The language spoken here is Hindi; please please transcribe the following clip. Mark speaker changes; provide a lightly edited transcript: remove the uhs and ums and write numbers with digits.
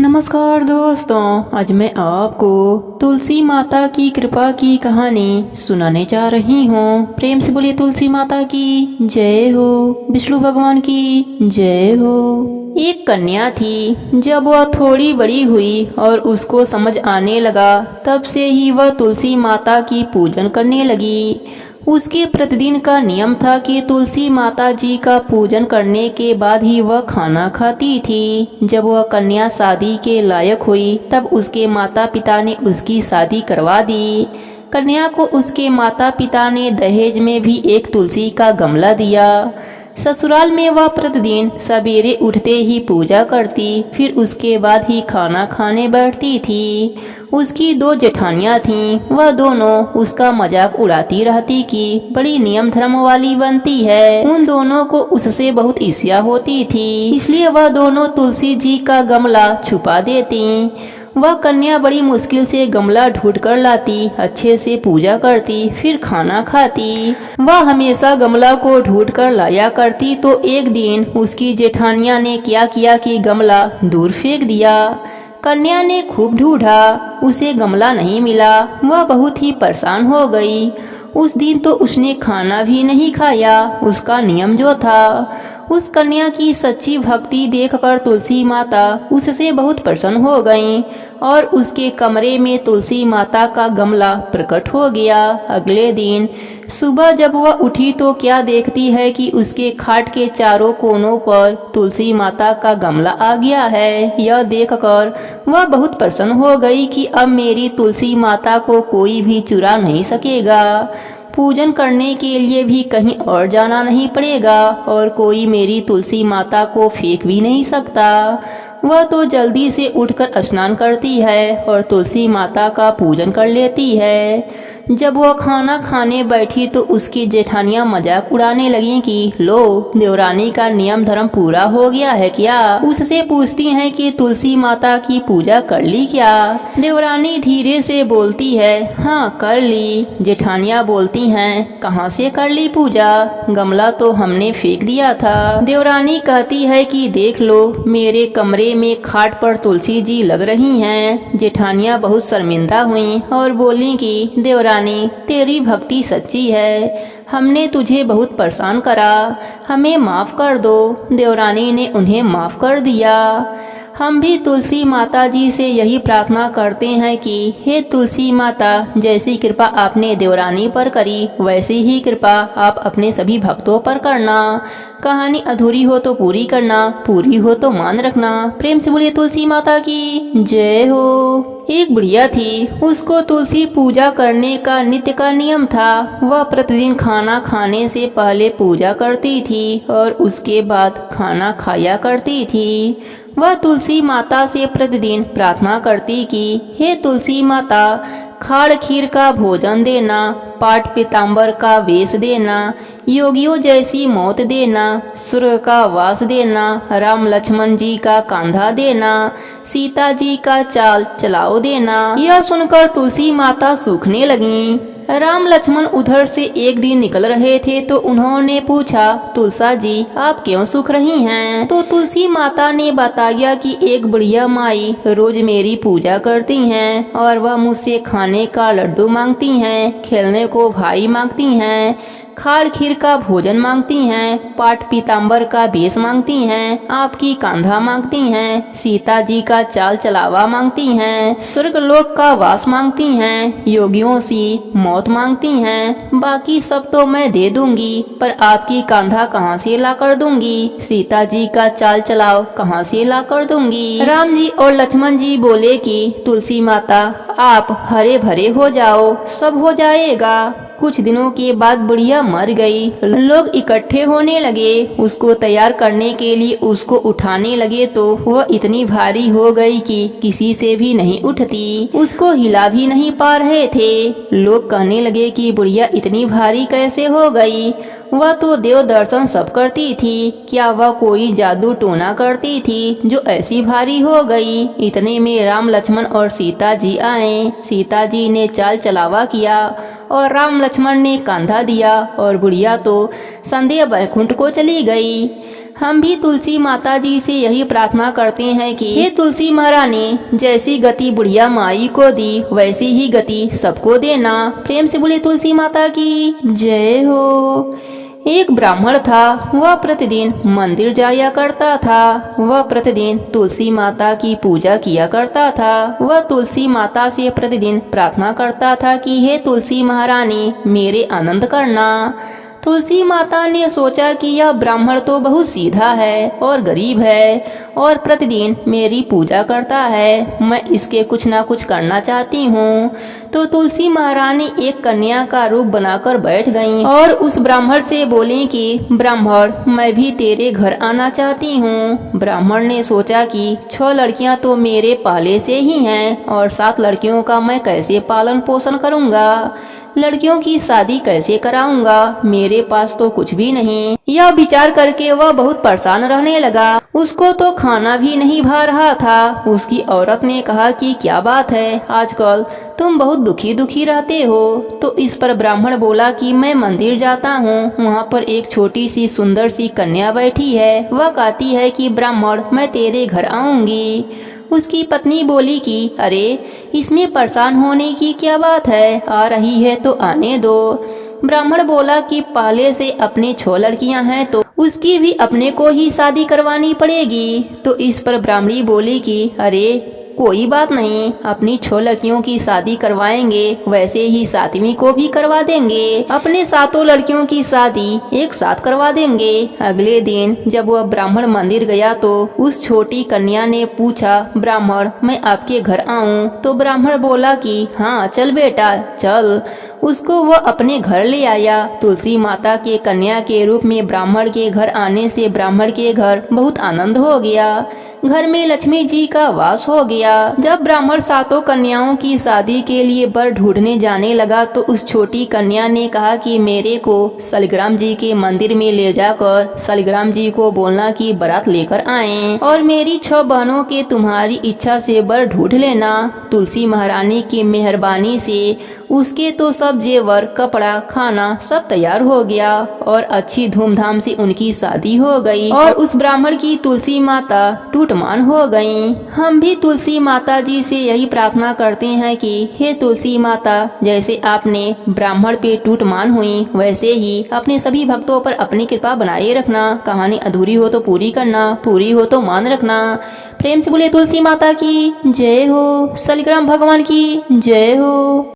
Speaker 1: नमस्कार दोस्तों, आज मैं आपको तुलसी माता की कृपा की कहानी सुनाने जा रही हूँ। प्रेम से बोलिए तुलसी माता की जय हो, विष्णु भगवान की जय हो। एक कन्या थी। जब वह थोड़ी बड़ी हुई और उसको समझ आने लगा, तब से ही वह तुलसी माता की पूजन करने लगी। उसके प्रतिदिन का नियम था कि तुलसी माता जी का पूजन करने के बाद ही वह खाना खाती थी। जब वह कन्या शादी के लायक हुई, तब उसके माता पिता ने उसकी शादी करवा दी। कन्या को उसके माता पिता ने दहेज में भी एक तुलसी का गमला दिया। ससुराल में वह प्रतिदिन सवेरे उठते ही पूजा करती, फिर उसके बाद ही खाना खाने बैठती थी। उसकी दो जेठानियां थीं, वह दोनों उसका मजाक उड़ाती रहती कि बड़ी नियम धर्म वाली बनती है। उन दोनों को उससे बहुत ईर्ष्या होती थी, इसलिए वह दोनों तुलसी जी का गमला छुपा देती। वह कन्या बड़ी मुश्किल से गमला ढूंढ कर लाती, अच्छे से पूजा करती, फिर खाना खाती। वह हमेशा गमला को ढूंढ कर लाया करती, तो एक दिन उसकी जेठानिया ने क्या किया कि गमला दूर फेंक दिया। कन्या ने खूब ढूंढा, उसे गमला नहीं मिला। वह बहुत ही परेशान हो गई। उस दिन तो उसने खाना भी नहीं खाया, उसका नियम जो था। उस कन्या की सच्ची भक्ति देखकर तुलसी माता उससे बहुत प्रसन्न हो गईं और उसके कमरे में तुलसी माता का गमला प्रकट हो गया। अगले दिन सुबह जब वह उठी तो क्या देखती है कि उसके खाट के चारों कोनों पर तुलसी माता का गमला आ गया है। यह देखकर वह बहुत प्रसन्न हो गई कि अब मेरी तुलसी माता को कोई भी चुरा नहीं सकेगा। पूजन करने के लिए भी कहीं और जाना नहीं पड़ेगा और कोई मेरी तुलसी माता को फेंक भी नहीं सकता। वह तो जल्दी से उठकर स्नान करती है और तुलसी माता का पूजन कर लेती है। जब वह खाना खाने बैठी तो उसकी जेठानियां मजाक उड़ाने लगीं कि लो, देवरानी का नियम धर्म पूरा हो गया है क्या। उससे पूछती हैं कि तुलसी माता की पूजा कर ली क्या। देवरानी धीरे से बोलती है, हाँ कर ली। जेठानियां बोलती हैं, कहाँ से कर ली पूजा, गमला तो हमने फेंक दिया था। देवरानी कहती है कि देख लो, मेरे कमरे में खाट पर तुलसी जी लग रही हैं। जेठानियां बहुत शर्मिंदा हुईं और बोली कि देवरानी, तेरी भक्ति सच्ची है, हमने तुझे बहुत परेशान करा, हमें माफ कर दो। देवरानी ने उन्हें माफ कर दिया। हम भी तुलसी माता जी से यही प्रार्थना करते हैं कि हे तुलसी माता, जैसी कृपा आपने देवरानी पर करी, वैसी ही कृपा आप अपने सभी भक्तों पर करना। कहानी अधूरी हो तो पूरी करना, पूरी हो तो मान रखना। प्रेम से बोलिए तुलसी माता की जय हो। एक बुढ़िया थी, उसको तुलसी पूजा करने का नित्य का नियम था। वह प्रतिदिन खाना खाने से पहले पूजा करती थी और उसके बाद खाना खाया करती थी। वह तुलसी माता से प्रतिदिन प्रार्थना करती कि हे तुलसी माता, खाड़ खीर का भोजन देना, पाट पीताम्बर का वेश देना, योगियों जैसी मौत देना, स्वर्ग का वास देना, राम लक्ष्मण जी का कांधा देना, सीता जी का चाल चलाओ देना। यह सुनकर तुलसी माता सूखने लगीं। राम लक्ष्मण उधर से एक दिन निकल रहे थे तो उन्होंने पूछा, तुलसा जी आप क्यों सूख रही हैं। तो तुलसी माता ने बताया कि एक बुढ़िया माई रोज मेरी पूजा करती हैं और वह मुझसे खाने का लड्डू मांगती हैं, खेलने को भाई मांगती हैं, खाड़ खीर का भोजन मांगती हैं, पाट पीताम्बर का वेश मांगती हैं, आपकी कांधा मांगती हैं, सीता जी का चाल चलावा मांगती हैं, स्वर्ग लोक का वास मांगती हैं, योगियों सी मौत मांगती हैं। बाकी सब तो मैं दे दूंगी, पर आपकी कांधा कहाँ से ला कर दूंगी, सीता जी का चाल चलाओ कहाँ से ला कर दूंगी। राम जी और लक्ष्मण जी बोले कि तुलसी माता आप हरे भरे हो जाओ, सब हो जाएगा। कुछ दिनों के बाद बुढ़िया मर गई। लोग इकट्ठे होने लगे, उसको तैयार करने के लिए उसको उठाने लगे तो वह इतनी भारी हो गई कि किसी से भी नहीं उठती, उसको हिला भी नहीं पा रहे थे। लोग कहने लगे कि बुढ़िया इतनी भारी कैसे हो गई, वह तो देव दर्शन सब करती थी, क्या वह कोई जादू टोना करती थी जो ऐसी भारी हो गई। इतने में राम लक्ष्मण और सीता जी आए। सीता जी ने चाल चलावा किया और राम लक्ष्मण ने कांधा दिया और बुढ़िया तो संध्या बैकुंठ को चली गई। हम भी तुलसी माता जी से यही प्रार्थना करते हैं कि हे तुलसी महारानी, जैसी गति बुढ़िया माई को दी वैसी ही गति सबको देना। प्रेम से बोले तुलसी माता की जय हो। एक ब्राह्मण था, वह प्रतिदिन मंदिर जाया करता था। वह प्रतिदिन तुलसी माता की पूजा किया करता था। वह तुलसी माता से प्रतिदिन प्रार्थना करता था कि हे तुलसी महारानी, मेरे आनंद करना। तुलसी माता ने सोचा कि यह ब्राह्मण तो बहुत सीधा है और गरीब है और प्रतिदिन मेरी पूजा करता है, मैं इसके कुछ ना कुछ करना चाहती हूँ। तो तुलसी महारानी एक कन्या का रूप बनाकर बैठ गईं और उस ब्राह्मण से बोली कि ब्राह्मण, मैं भी तेरे घर आना चाहती हूँ। ब्राह्मण ने सोचा कि 6 लड़कियाँ तो मेरे पहले से ही हैं और 7 लड़कियों का मैं कैसे पालन पोषण करूँगा, लड़कियों की शादी कैसे कराऊंगा, मेरे पास तो कुछ भी नहीं। यह विचार करके वह बहुत परेशान रहने लगा। उसको तो खाना भी नहीं भा रहा था। उसकी औरत ने कहा कि क्या बात है, आजकल तुम बहुत दुखी दुखी रहते हो। तो इस पर ब्राह्मण बोला कि मैं मंदिर जाता हूँ, वहाँ पर एक छोटी सी सुंदर सी कन्या बैठी है। वह कहती है कि ब्राह्मण, मैं तेरे घर आऊंगी। उसकी पत्नी बोली कि अरे, इसमें परेशान होने की क्या बात है, आ रही है तो आने दो। ब्राह्मण बोला कि पहले से अपनी 6 लड़कियां हैं तो उसकी भी अपने को ही शादी करवानी पड़ेगी। तो इस पर ब्राह्मणी बोली कि अरे कोई बात नहीं, अपनी 6 लड़कियों की शादी करवाएंगे, वैसे ही 7वीं को भी करवा देंगे। अपने 7 लड़कियों की शादी एक साथ करवा देंगे। अगले दिन जब वह ब्राह्मण मंदिर गया तो उस छोटी कन्या ने पूछा, ब्राह्मण, मैं आपके घर आऊं? तो ब्राह्मण बोला कि हाँ चल बेटा चल। उसको वह अपने घर ले आया। तुलसी माता के कन्या के रूप में ब्राह्मण के घर आने से ब्राह्मण के घर बहुत आनंद हो गया। घर में लक्ष्मी जी का वास हो गया। जब ब्राह्मण 7 कन्याओं की शादी के लिए वर ढूंढने जाने लगा तो उस छोटी कन्या ने कहा कि मेरे को शालिग्राम जी के मंदिर में ले जाकर शालिग्राम जी को बोलना कि बारात लेकर आएं और मेरी 6 बहनों के तुम्हारी इच्छा से वर ढूंढ लेना। तुलसी महारानी की मेहरबानी से उसके तो सब जेवर, कपड़ा, खाना सब तैयार हो गया और अच्छी धूमधाम से उनकी शादी हो गई और उस ब्राह्मण की तुलसी माता टूटमान हो गईं। हम भी तुलसी माता जी से यही प्रार्थना करते हैं कि हे तुलसी माता, जैसे आपने ब्राह्मण पे टूटमान हुई वैसे ही अपने सभी भक्तों पर अपनी कृपा बनाए रखना। कहानी अधूरी हो तो पूरी करना, पूरी हो तो मान रखना। प्रेम से बोले तुलसी माता की जय हो, शालिग्राम भगवान की जय हो।